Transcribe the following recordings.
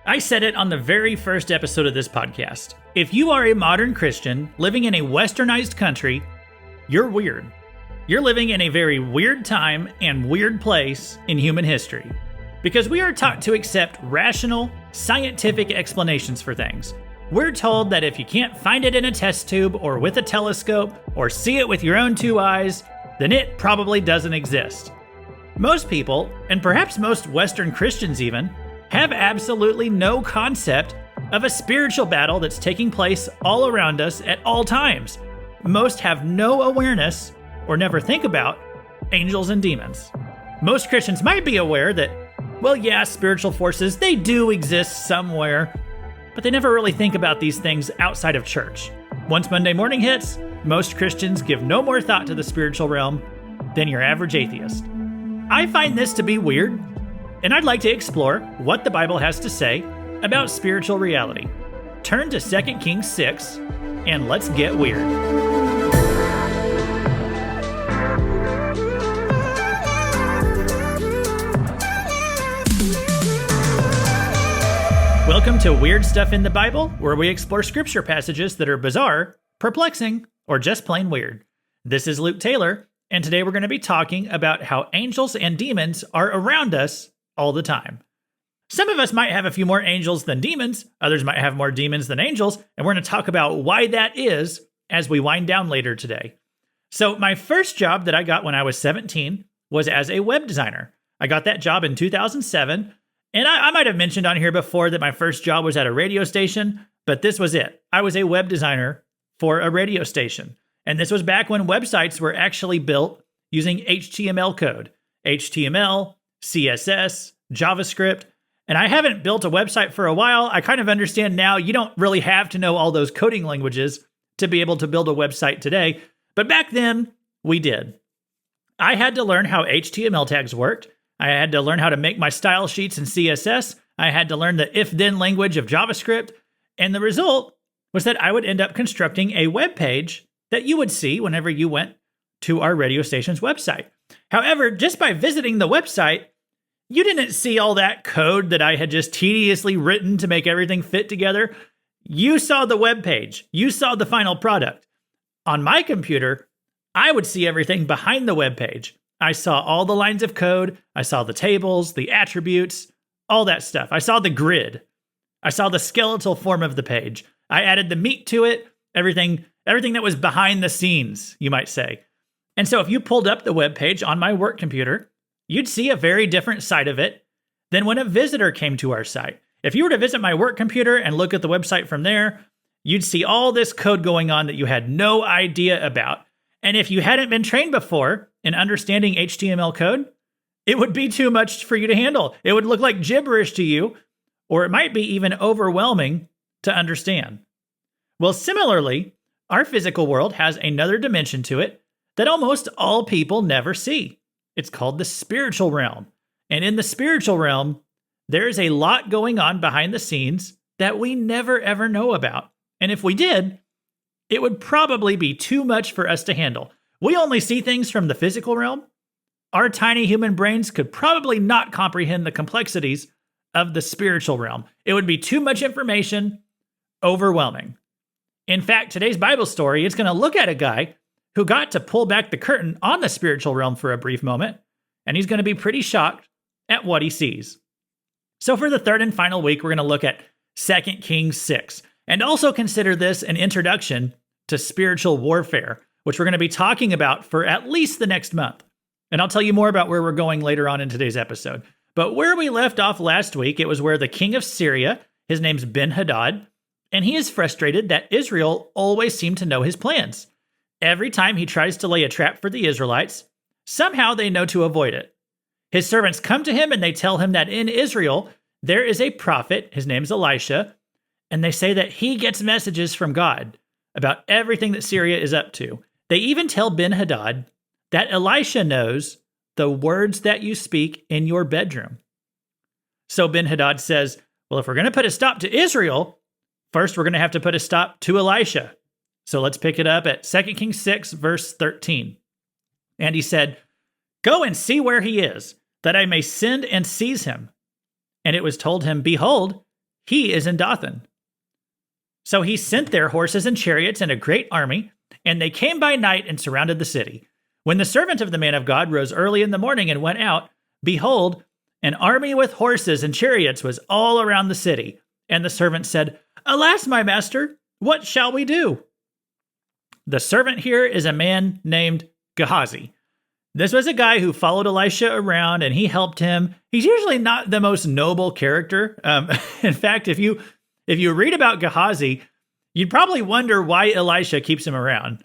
I said it on the very first episode of this podcast. If you are a modern Christian living in a westernized country, you're weird. You're living in a very weird time and weird place in human history. Because we are taught to accept rational, scientific explanations for things. We're told that if you can't find it in a test tube or with a telescope or see it with your own two eyes, then it probably doesn't exist. Most people, and perhaps most Western Christians even, have absolutely no concept of a spiritual battle that's taking place all around us at all times. Most have no awareness, or never think about, angels and demons. Most Christians might be aware that, well, yeah, spiritual forces, they do exist somewhere, but they never really think about these things outside of church. Once Monday morning hits, most Christians give no more thought to the spiritual realm than your average atheist. I find this to be weird, and I'd like to explore what the Bible has to say about spiritual reality. Turn to 2 Kings 6, and let's get weird. Welcome to Weird Stuff in the Bible, where we explore scripture passages that are bizarre, perplexing, or just plain weird. This is Luke Taylor, and today we're going to be talking about how angels and demons are around us all the time. Some of us might have a few more angels than demons, others might have more demons than angels, and we're going to talk about why that is as we wind down later today. So my first job that I got when I was 17 was as a web designer. I got that job in 2007, and I might have mentioned on here before that my first job was at a radio station, but this was it. I was a web designer for a radio station. And this was back when websites were actually built using HTML code. HTML, CSS, JavaScript. And I haven't built a website for a while. I kind of understand now you don't really have to know all those coding languages to be able to build a website today. But back then, we did. I had to learn how HTML tags worked. I had to learn how to make my style sheets in CSS. I had to learn the if-then language of JavaScript. And the result was that I would end up constructing a web page that you would see whenever you went to our radio station's website. However, just by visiting the website, you didn't see all that code that I had just tediously written to make everything fit together. You saw the web page. You saw the final product. On my computer, I would see everything behind the web page. I saw all the lines of code. I saw the tables, the attributes, all that stuff. I saw the grid. I saw the skeletal form of the page. I added the meat to it, everything that was behind the scenes, you might say. And so if you pulled up the web page on my work computer, you'd see a very different side of it than when a visitor came to our site. If you were to visit my work computer and look at the website from there, you'd see all this code going on that you had no idea about. And if you hadn't been trained before in understanding HTML code, it would be too much for you to handle. It would look like gibberish to you, or it might be even overwhelming to understand. Well, similarly, our physical world has another dimension to it that almost all people never see. It's called the spiritual realm. And in the spiritual realm, there is a lot going on behind the scenes that we never ever know about. And if we did, it would probably be too much for us to handle. We only see things from the physical realm. Our tiny human brains could probably not comprehend the complexities of the spiritual realm. It would be too much information, overwhelming. In fact, today's Bible story is going to look at a guy who got to pull back the curtain on the spiritual realm for a brief moment, and he's going to be pretty shocked at what he sees. So for the third and final week, we're going to look at 2 Kings 6, and also consider this an introduction to spiritual warfare, which we're going to be talking about for at least the next month. And I'll tell you more about where we're going later on in today's episode. But where we left off last week, it was where the king of Syria, his name's Ben-Hadad, and he is frustrated that Israel always seemed to know his plans. Every time he tries to lay a trap for the Israelites, somehow they know to avoid it. His servants come to him and they tell him that in Israel, there is a prophet, his name's Elisha, and they say that he gets messages from God about everything that Syria is up to. They even tell Ben-Hadad that Elisha knows the words that you speak in your bedroom. So Ben-Hadad says, well, if we're going to put a stop to Israel, first we're going to have to put a stop to Elisha. So let's pick it up at 2 Kings 6, verse 13. And he said, go and see where he is, that I may send and seize him. And it was told him, behold, he is in Dothan. So he sent their horses and chariots and a great army, and they came by night and surrounded the city. When the servant of the man of God rose early in the morning and went out, behold, an army with horses and chariots was all around the city. And the servant said, Alas, my master, what shall we do? The servant here is a man named Gehazi. This was a guy who followed Elisha around and he helped him. He's usually not the most noble character. In fact, if you read about Gehazi, you'd probably wonder why Elisha keeps him around.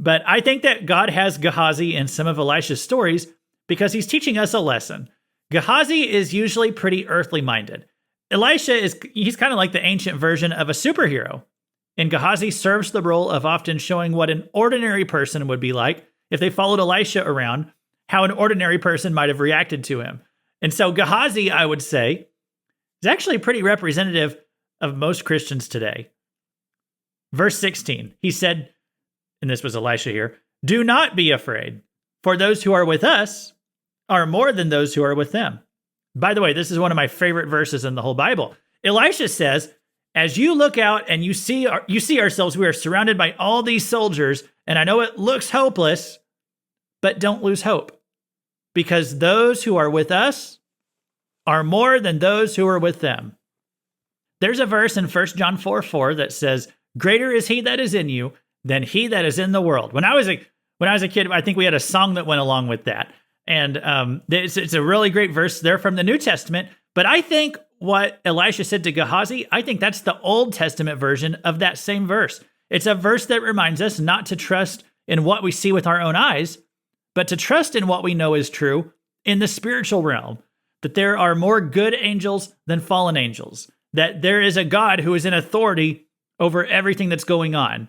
But I think that God has Gehazi in some of Elisha's stories because he's teaching us a lesson. Gehazi is usually pretty earthly minded. Elisha he's kind of like the ancient version of a superhero. And Gehazi serves the role of often showing what an ordinary person would be like if they followed Elisha around, how an ordinary person might have reacted to him. And so Gehazi, I would say, is actually pretty representative of most Christians today. Verse 16, he said, and this was Elisha here, Do not be afraid, for those who are with us are more than those who are with them. By the way, this is one of my favorite verses in the whole Bible. Elisha says, as you look out and you see ourselves, we are surrounded by all these soldiers, and I know it looks hopeless, but don't lose hope, because those who are with us are more than those who are with them. There's a verse in 1 John 4:4 that says, Greater is he that is in you than he that is in the world. When I was a kid, I think we had a song that went along with that. And it's a really great verse there from the New Testament. But I think what Elisha said to Gehazi, I think that's the Old Testament version of that same verse. It's a verse that reminds us not to trust in what we see with our own eyes, but to trust in what we know is true in the spiritual realm, that there are more good angels than fallen angels, that there is a God who is in authority over everything that's going on.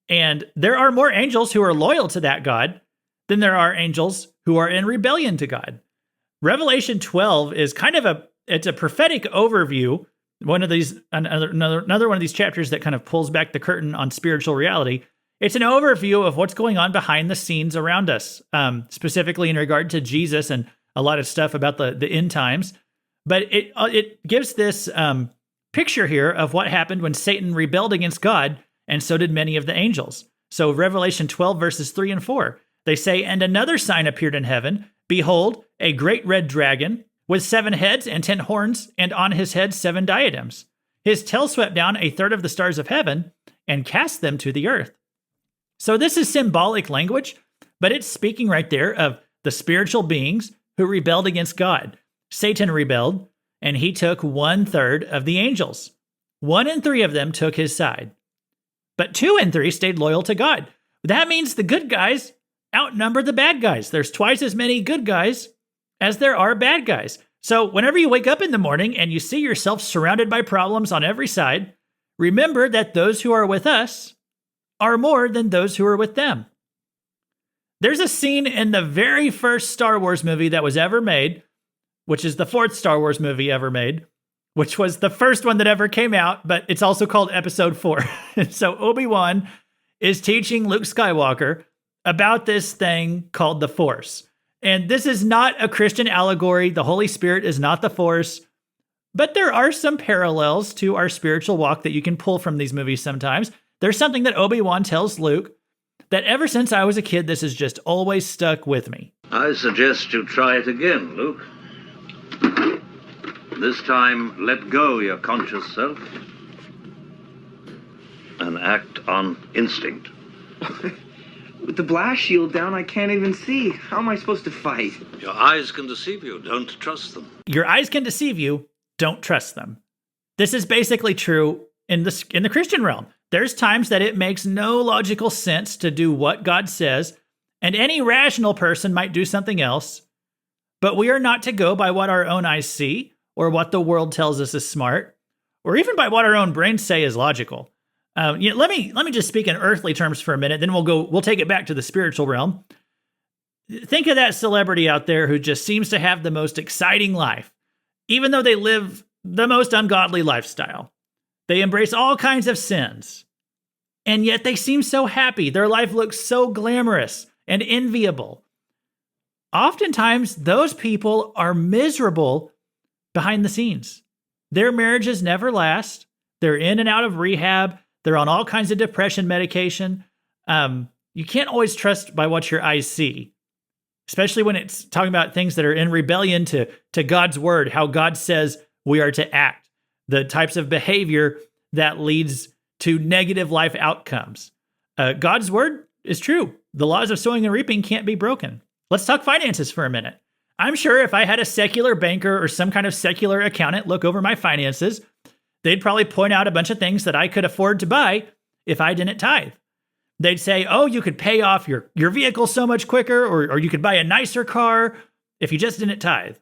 And there are more angels who are loyal to that God than there are angels who are in rebellion to God. Revelation 12 is kind of it's a prophetic overview. Another one of these chapters that kind of pulls back the curtain on spiritual reality. It's an overview of what's going on behind the scenes around us, specifically in regard to Jesus and a lot of stuff about the end times. But it gives this picture here of what happened when Satan rebelled against God, and so did many of the angels. So Revelation 12 verses 3 and 4, they say, And another sign appeared in heaven. Behold, a great red dragon with 7 heads and 10 horns, and on his head 7 diadems. His tail swept down a third of the stars of heaven and cast them to the earth. So this is symbolic language, but it's speaking right there of the spiritual beings who rebelled against God. Satan rebelled, and he took 1/3 of the angels. 1 in 3 of them took his side. But 2 in 3 stayed loyal to God. That means the good guys outnumber the bad guys. There's twice as many good guys as there are bad guys. So whenever you wake up in the morning and you see yourself surrounded by problems on every side, remember that those who are with us are more than those who are with them. There's a scene in the very first Star Wars movie that was ever made, which is the 4th Star Wars movie ever made, which was the first one that ever came out, but it's also called Episode 4. So Obi-Wan is teaching Luke Skywalker about this thing called the Force. And this is not a Christian allegory. The Holy Spirit is not the Force. But there are some parallels to our spiritual walk that you can pull from these movies sometimes. There's something that Obi-Wan tells Luke that ever since I was a kid, this has just always stuck with me. I suggest you try it again, Luke. This time, let go your conscious self and act on instinct. With the blast shield down, I can't even see. How am I supposed to fight? Your eyes can deceive you. Don't trust them. Your eyes can deceive you. Don't trust them. This is basically true in the Christian realm. There's times that it makes no logical sense to do what God says, and any rational person might do something else, but we are not to go by what our own eyes see, or what the world tells us is smart, or even by what our own brains say is logical. Let me just speak in earthly terms for a minute, then we'll take it back to the spiritual realm. Think of that celebrity out there who just seems to have the most exciting life, even though they live the most ungodly lifestyle. They embrace all kinds of sins, and yet they seem so happy. Their life looks so glamorous and enviable. Oftentimes, those people are miserable behind the scenes. their marriages never last. They're in and out of rehab. They're on all kinds of depression medication. You can't always trust by what your eyes see, especially when it's talking about things that are in rebellion to God's word, how God says we are to act, the types of behavior that leads to negative life outcomes. God's word is true. The laws of sowing and reaping can't be broken. Let's talk finances for a minute. I'm sure if I had a secular banker or some kind of secular accountant look over my finances, they'd probably point out a bunch of things that I could afford to buy if I didn't tithe. They'd say, oh, you could pay off your vehicle so much quicker, or you could buy a nicer car if you just didn't tithe.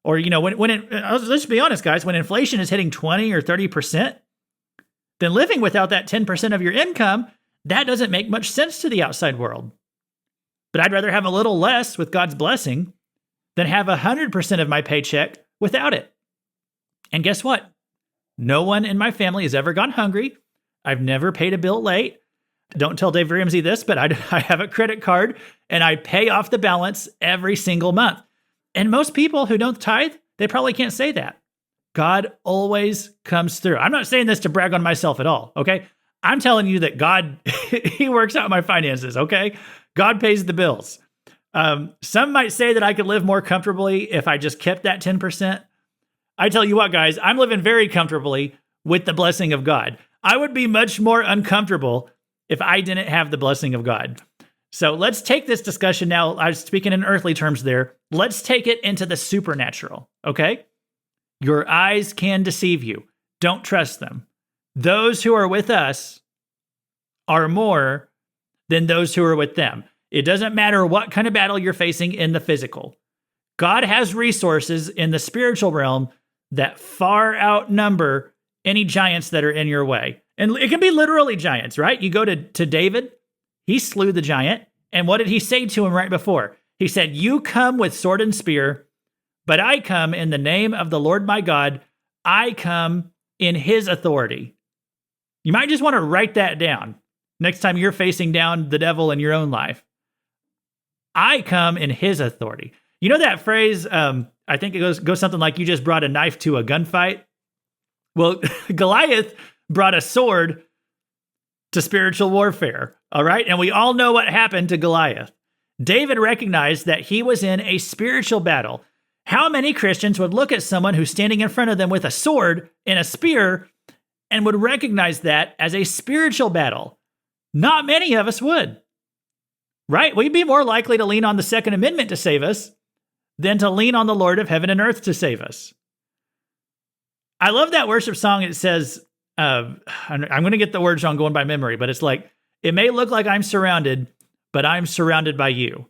Or, let's be honest, guys, when inflation is hitting 20 or 30%, then living without that 10% of your income, that doesn't make much sense to the outside world. But I'd rather have a little less with God's blessing than have 100% of my paycheck without it. And guess what? No one in my family has ever gone hungry. I've never paid a bill late. Don't tell Dave Ramsey this, but I have a credit card and I pay off the balance every single month. And most people who don't tithe, they probably can't say that. God always comes through. I'm not saying this to brag on myself at all, okay? I'm telling you that God, he works out my finances, okay? God pays the bills. Some might say that I could live more comfortably if I just kept that 10%. I tell you what, guys, I'm living very comfortably with the blessing of God. I would be much more uncomfortable if I didn't have the blessing of God. So let's take this discussion now. I was speaking in earthly terms there. Let's take it into the supernatural, okay? Your eyes can deceive you. Don't trust them. Those who are with us are more than those who are with them. It doesn't matter what kind of battle you're facing in the physical. God has resources in the spiritual realm that far outnumber any giants that are in your way. And it can be literally giants, right? You go to David, he slew the giant. And what did he say to him right before? He said, you come with sword and spear, but I come in the name of the Lord my God. I come in his authority. You might just want to write that down next time you're facing down the devil in your own life. I come in his authority. You know that phrase, I think it goes something like, you just brought a knife to a gunfight. Well, Goliath brought a sword to spiritual warfare, all right? And we all know what happened to Goliath. David recognized that he was in a spiritual battle. How many Christians would look at someone who's standing in front of them with a sword and a spear and would recognize that as a spiritual battle? Not many of us would, right? We'd be more likely to lean on the Second Amendment to save us than to lean on the Lord of heaven and earth to save us. I love that worship song. It says, I'm going to get the words wrong going by memory, but it's like, it may look like I'm surrounded, but I'm surrounded by you.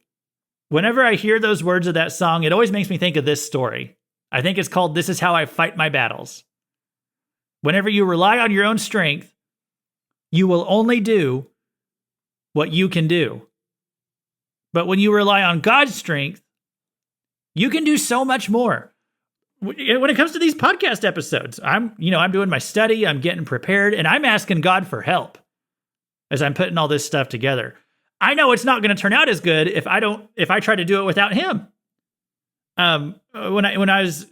Whenever I hear those words of that song, it always makes me think of this story. I think it's called This Is How I Fight My Battles. Whenever you rely on your own strength, you will only do what you can do. But when you rely on God's strength, you can do so much more. When it comes to these podcast episodes, I'm doing my study, I'm getting prepared, and I'm asking God for help as I'm putting all this stuff together. I know it's not going to turn out as good if I try to do it without him. When I was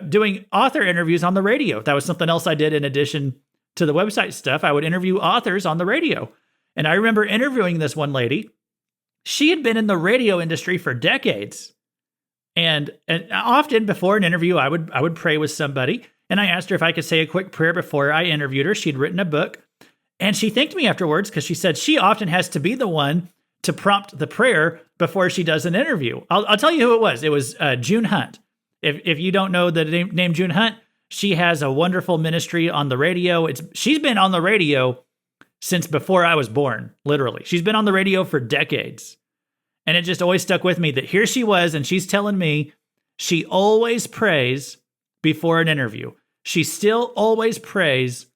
doing author interviews on the radio, that was something else I did in addition to the website stuff. I would interview authors on the radio. And I remember interviewing this one lady. She had been in the radio industry for decades. And often before an interview, I would pray with somebody. And I asked her if I could say a quick prayer before I interviewed her. She'd written a book. And she thanked me afterwards because she said she often has to be the one to prompt the prayer before she does an interview. I'll tell you who it was. It was June Hunt. If you don't know the name June Hunt, she has a wonderful ministry on the radio. She's been on the radio since before I was born, literally. She's been on the radio for decades. And it just always stuck with me that here she was, and she's telling me she always prays before an interview. She still always prays,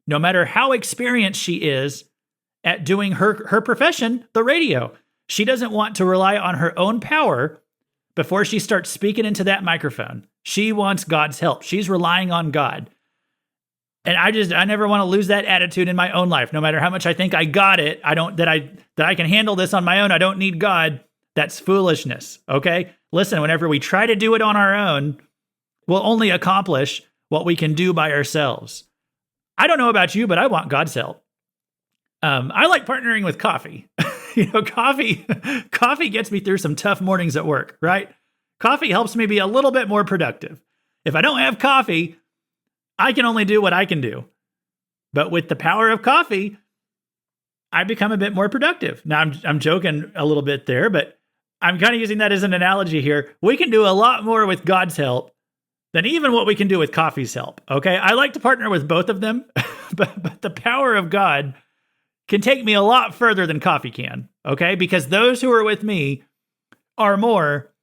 no matter how experienced she is at doing her profession, the radio. She doesn't want to rely on her own power before she starts speaking into that microphone. She wants God's help. She's relying on God. And I never want to lose that attitude in my own life. No matter how much I think I got it, that I can handle this on my own. I don't need God. That's foolishness. Okay? Listen, whenever we try to do it on our own, will only accomplish what we can do by ourselves. I don't know about you, but I want God's help. I like partnering with coffee. Coffee gets me through some tough mornings at work, right? Coffee helps me be a little bit more productive. If I don't have coffee, I can only do what I can do. But with the power of coffee, I become a bit more productive. Now, I'm joking a little bit there, but I'm kind of using that as an analogy here. We can do a lot more with God's help than even what we can do with coffee's help, okay? I like to partner with both of them, but the power of God can take me a lot further than coffee can, okay? Because those who are with me are more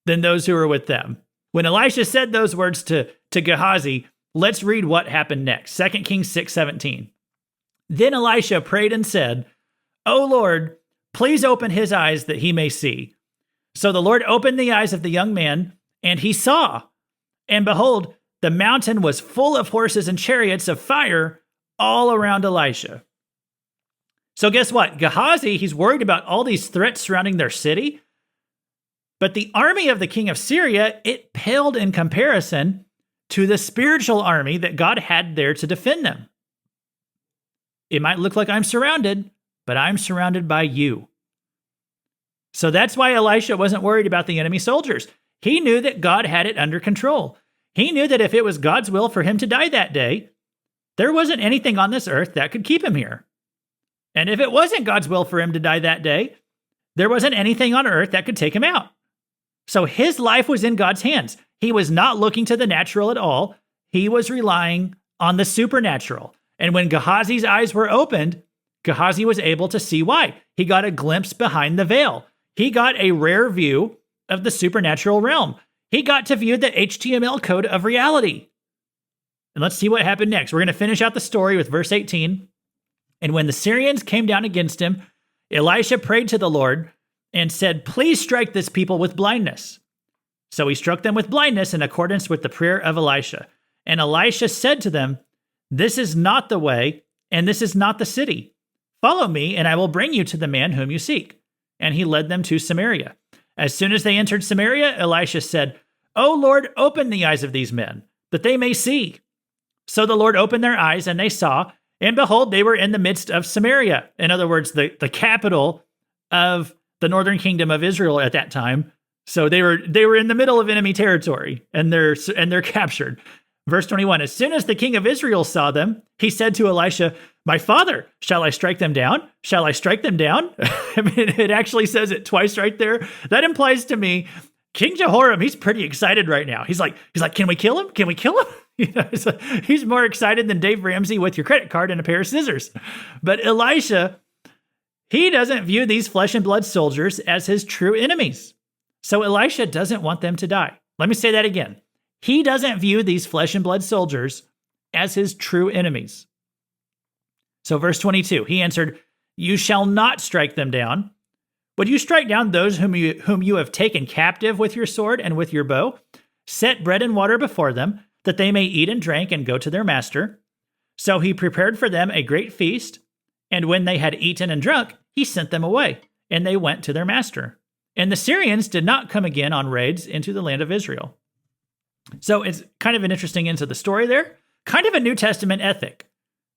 than those who are with them. When Elisha said those words to Gehazi, let's read what happened next. 2 Kings 6:17. Then Elisha prayed and said, "O Lord, please open his eyes that he may see." So the Lord opened the eyes of the young man, and he saw. And behold, the mountain was full of horses and chariots of fire all around Elisha. So guess what? Gehazi, he's worried about all these threats surrounding their city. But the army of the king of Syria, it paled in comparison to the spiritual army that God had there to defend them. It might look like I'm surrounded, but I'm surrounded by you. So that's why Elisha wasn't worried about the enemy soldiers. He knew that God had it under control. He knew that if it was God's will for him to die that day, there wasn't anything on this earth that could keep him here. And if it wasn't God's will for him to die that day, there wasn't anything on earth that could take him out. So his life was in God's hands. He was not looking to the natural at all. He was relying on the supernatural. And when Gehazi's eyes were opened, Gehazi was able to see why. He got a glimpse behind the veil. He got a rare view of the supernatural realm. He got to view the HTML code of reality. And let's see what happened next. We're going to finish out the story with verse 18. And when the Syrians came down against him, Elisha prayed to the Lord and said, "Please strike this people with blindness." So he struck them with blindness in accordance with the prayer of Elisha. And Elisha said to them, "This is not the way, and this is not the city. Follow me, and I will bring you to the man whom you seek." And he led them to Samaria. As soon as they entered Samaria, Elisha said, "O Lord, open the eyes of these men, that they may see." So the Lord opened their eyes, and they saw, and behold, they were in the midst of Samaria. In other words, the capital of the northern kingdom of Israel at that time. So they were in the middle of enemy territory, and they're captured. Verse 21, as soon as the king of Israel saw them, he said to Elisha, "My father, shall I strike them down? Shall I strike them down?" I mean, it actually says it twice right there. That implies to me, King Jehoram, he's pretty excited right now. He's like, can we kill him? Can we kill him? He's more excited than Dave Ramsey with your credit card and a pair of scissors. But Elisha, he doesn't view these flesh and blood soldiers as his true enemies. So Elisha doesn't want them to die. Let me say that again. He doesn't view these flesh and blood soldiers as his true enemies. So verse 22, he answered, "You shall not strike them down. Would you strike down those whom you have taken captive with your sword and with your bow? Set bread and water before them, that they may eat and drink and go to their master." So he prepared for them a great feast, and when they had eaten and drunk, he sent them away, and they went to their master. And the Syrians did not come again on raids into the land of Israel. So it's kind of an interesting end to the story there. Kind of a New Testament ethic,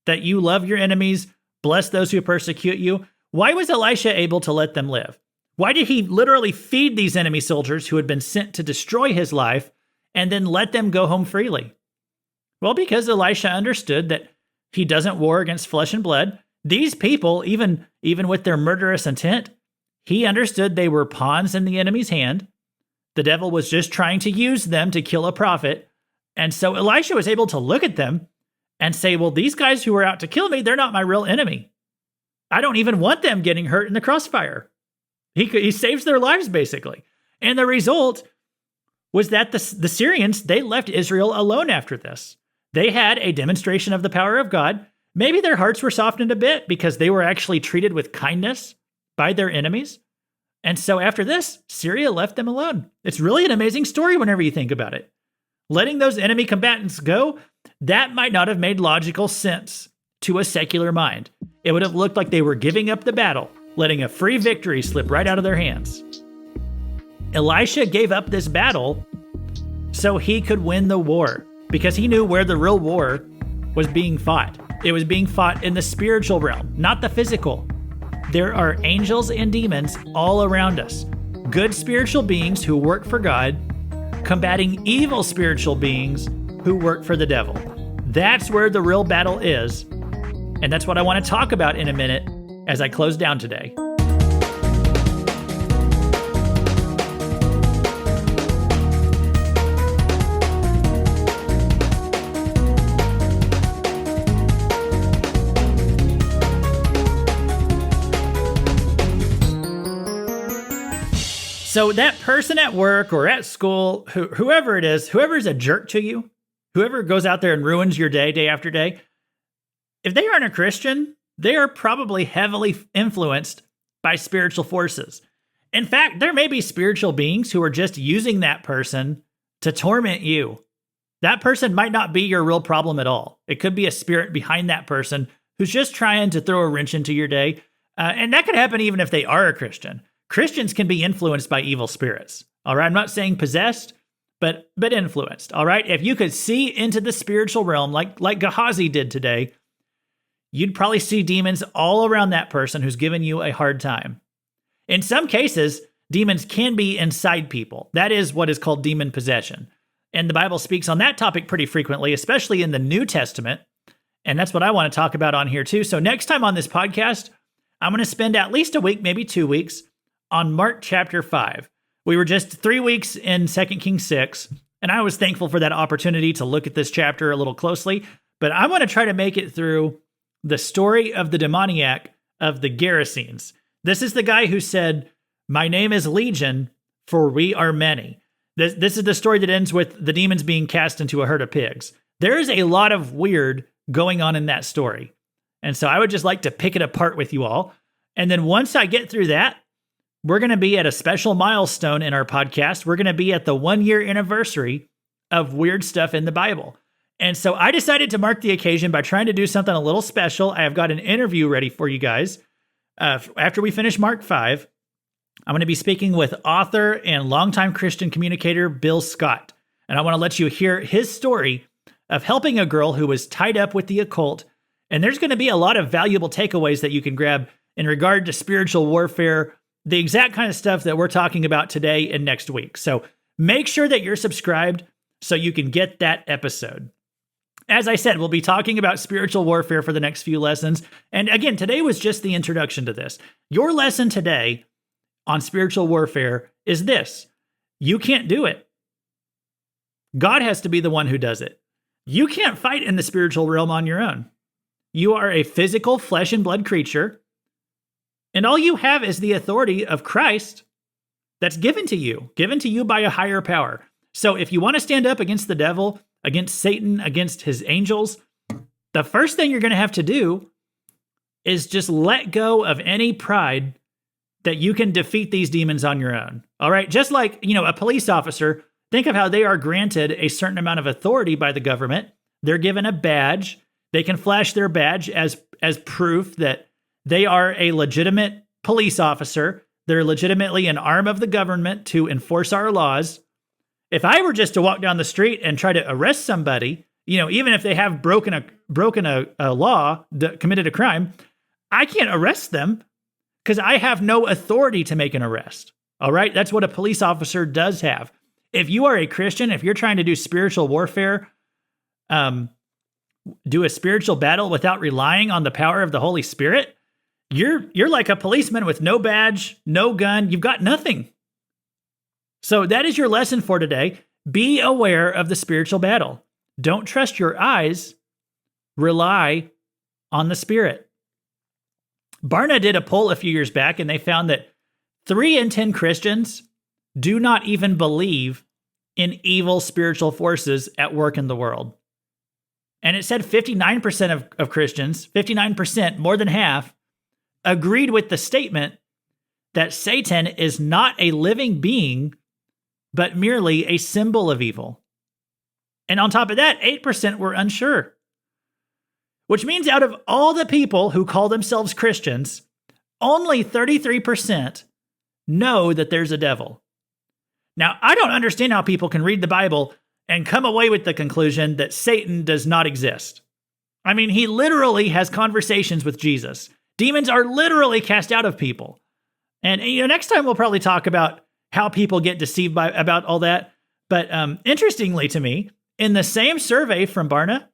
that you love your enemies, bless those who persecute you. Why was Elisha able to let them live? Why did he literally feed these enemy soldiers who had been sent to destroy his life and then let them go home freely? Well, because Elisha understood that he doesn't war against flesh and blood. These people, even with their murderous intent, he understood they were pawns in the enemy's hand. The devil was just trying to use them to kill a prophet. And so Elisha was able to look at them and say, well, these guys who are out to kill me, they're not my real enemy. I don't even want them getting hurt in the crossfire. He saves their lives, basically. And the result was that the Syrians, they left Israel alone after this. They had a demonstration of the power of God. Maybe their hearts were softened a bit because they were actually treated with kindness by their enemies. And so after this, Syria left them alone. It's really an amazing story whenever you think about it. Letting those enemy combatants go, that might not have made logical sense to a secular mind. It would have looked like they were giving up the battle, letting a free victory slip right out of their hands. Elisha gave up this battle so he could win the war, because he knew where the real war was being fought. It was being fought in the spiritual realm, not the physical. There are angels and demons all around us. Good spiritual beings who work for God, combating evil spiritual beings who work for the devil. That's where the real battle is. And that's what I want to talk about in a minute as I close down today. So that person at work or at school, whoever it is, whoever's a jerk to you, whoever goes out there and ruins your day, day after day, if they aren't a Christian, they are probably heavily influenced by spiritual forces. In fact, there may be spiritual beings who are just using that person to torment you. That person might not be your real problem at all. It could be a spirit behind that person who's just trying to throw a wrench into your day. And that could happen even if they are a Christian. Christians can be influenced by evil spirits. All right, I'm not saying possessed, but influenced. All right, if you could see into the spiritual realm like Gehazi did today, you'd probably see demons all around that person who's giving you a hard time. In some cases, demons can be inside people. That is what is called demon possession. And the Bible speaks on that topic pretty frequently, especially in the New Testament. And that's what I want to talk about on here too. So next time on this podcast, I'm going to spend at least a week, maybe 2 weeks, on Mark chapter 5. We were just 3 weeks in 2 Kings 6, and I was thankful for that opportunity to look at this chapter a little closely, but I want to try to make it through the story of the demoniac of the Gerasenes. This is the guy who said, "My name is Legion, for we are many." This is the story that ends with the demons being cast into a herd of pigs. There is a lot of weird going on in that story, and so I would just like to pick it apart with you all, and then once I get through that, we're going to be at a special milestone in our podcast. We're going to be at the 1-year anniversary of Weird Stuff in the Bible. And so I decided to mark the occasion by trying to do something a little special. I have got an interview ready for you guys. After we finish Mark 5, I'm going to be speaking with author and longtime Christian communicator Bill Scott. And I want to let you hear his story of helping a girl who was tied up with the occult. And there's going to be a lot of valuable takeaways that you can grab in regard to spiritual warfare, the exact kind of stuff that we're talking about today and next week. So make sure that you're subscribed so you can get that episode. As I said, we'll be talking about spiritual warfare for the next few lessons. And again, today was just the introduction to this. Your lesson today on spiritual warfare is this: you can't do it. God has to be the one who does it. You can't fight in the spiritual realm on your own. You are a physical flesh and blood creature, and all you have is the authority of Christ that's given to you by a higher power. So if you want to stand up against the devil, against Satan, against his angels, the first thing you're going to have to do is just let go of any pride that you can defeat these demons on your own. All right? Just like, a police officer, think of how they are granted a certain amount of authority by the government. They're given a badge. They can flash their badge as proof that they are a legitimate police officer. They're legitimately an arm of the government to enforce our laws. If I were just to walk down the street and try to arrest somebody, even if they have broken a law, committed a crime, I can't arrest them because I have no authority to make an arrest. All right? That's what a police officer does have. If you are a Christian, if you're trying to do spiritual warfare, do a spiritual battle without relying on the power of the Holy Spirit, you're like a policeman with no badge, no gun. You've got nothing. So that is your lesson for today. Be aware of the spiritual battle. Don't trust your eyes. Rely on the Spirit. Barna did a poll a few years back, and they found that 3 in 10 Christians do not even believe in evil spiritual forces at work in the world. And it said 59% of Christians, 59%, more than half, agreed with the statement that Satan is not a living being, but merely a symbol of evil. And on top of that, 8% were unsure. Which means out of all the people who call themselves Christians, only 33% know that there's a devil. Now, I don't understand how people can read the Bible and come away with the conclusion that Satan does not exist. I mean, he literally has conversations with Jesus. Demons are literally cast out of people. And next time we'll probably talk about how people get deceived about all that. But interestingly to me, in the same survey from Barna,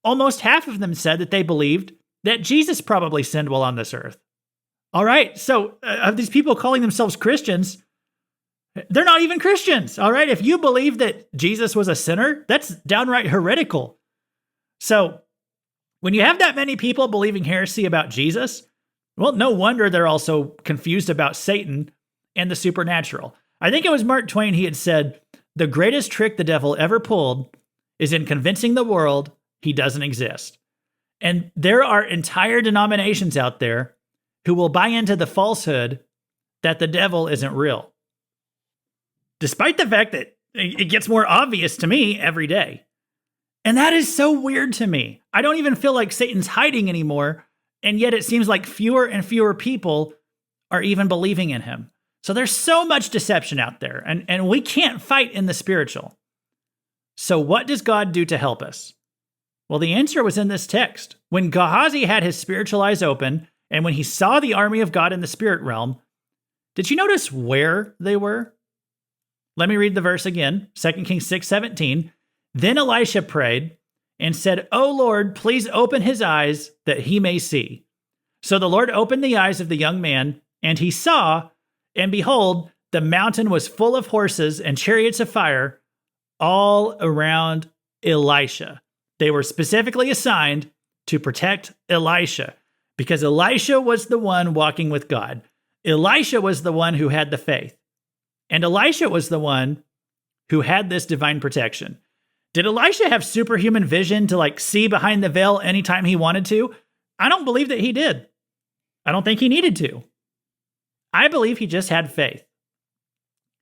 almost half of them said that they believed that Jesus probably sinned while on this earth. All right, so of these people calling themselves Christians, they're not even Christians. All right, if you believe that Jesus was a sinner, that's downright heretical. So when you have that many people believing heresy about Jesus, well, no wonder they're also confused about Satan and the supernatural. I think it was Mark Twain, he had said, the greatest trick the devil ever pulled is in convincing the world he doesn't exist. And there are entire denominations out there who will buy into the falsehood that the devil isn't real, despite the fact that it gets more obvious to me every day. And that is so weird to me. I don't even feel like Satan's hiding anymore, and yet it seems like fewer and fewer people are even believing in him. So there's so much deception out there, and we can't fight in the spiritual. So what does God do to help us? Well, the answer was in this text. When Gehazi had his spiritual eyes open, and when he saw the army of God in the spirit realm, did you notice where they were? Let me read the verse again, 2 Kings 6:17. Then Elisha prayed and said, "O Lord, please open his eyes that he may see." So the Lord opened the eyes of the young man, and he saw, and behold, the mountain was full of horses and chariots of fire all around Elisha. They were specifically assigned to protect Elisha because Elisha was the one walking with God. Elisha was the one who had the faith. And Elisha was the one who had this divine protection. Did Elisha have superhuman vision to see behind the veil anytime he wanted to? I don't believe that he did. I don't think he needed to. I believe he just had faith.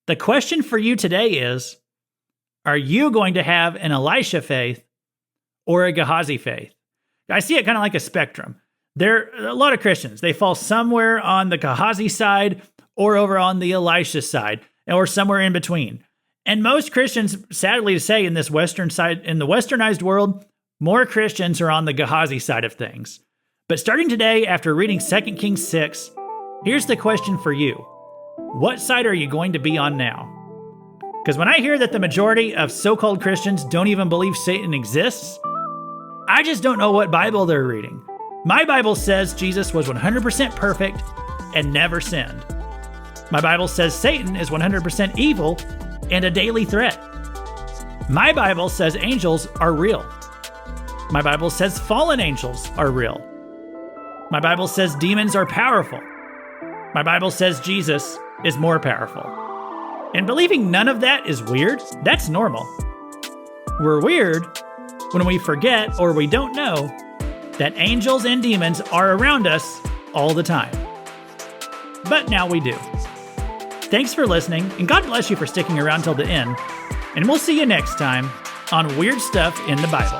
The question for you today is, are you going to have an Elisha faith or a Gehazi faith? I see it kind of like a spectrum. There are a lot of Christians. They fall somewhere on the Gehazi side or over on the Elisha side or somewhere in between. And most Christians, sadly to say, in this Western side, in the westernized world, more Christians are on the Gehazi side of things. But starting today, after reading 2 Kings 6, here's the question for you. What side are you going to be on now? Because when I hear that the majority of so-called Christians don't even believe Satan exists, I just don't know what Bible they're reading. My Bible says Jesus was 100% perfect and never sinned. My Bible says Satan is 100% evil and a daily threat. My Bible says angels are real. My Bible says fallen angels are real. My Bible says demons are powerful. My Bible says Jesus is more powerful. And believing none of that is weird, that's normal. We're weird when we forget or we don't know that angels and demons are around us all the time. But now we do. Thanks for listening, and God bless you for sticking around till the end. And we'll see you next time on Weird Stuff in the Bible.